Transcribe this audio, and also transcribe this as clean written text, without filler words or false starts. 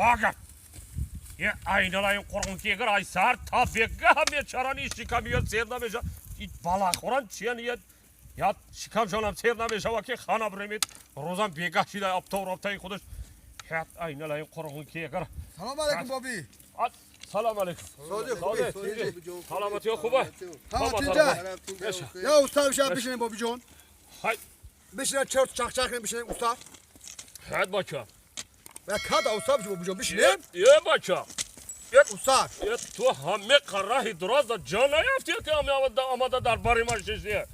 Fakat ye aynalayın korkun keger ay sar tabekka me çarani şikamiyon serna meja bala koran çiyan ya şikam jonam serna meja vaki khana bremet rozan begaşida aptor aptay xudosh hat aynalayın korkun keger Salam aleyküm babi. Salam aleyküm. Salamat yok kuba. Tamam Tince. Ya usta bir şey yapmışsın babican. Hay. Bir şey çak bir şey usta. Hadi bakalım. Ya kada usta bir şey babican bir şey. Ye bakalım. Usta. Tu hamme karra hidroz da cana yaptı ki ama da dar bari maşişi.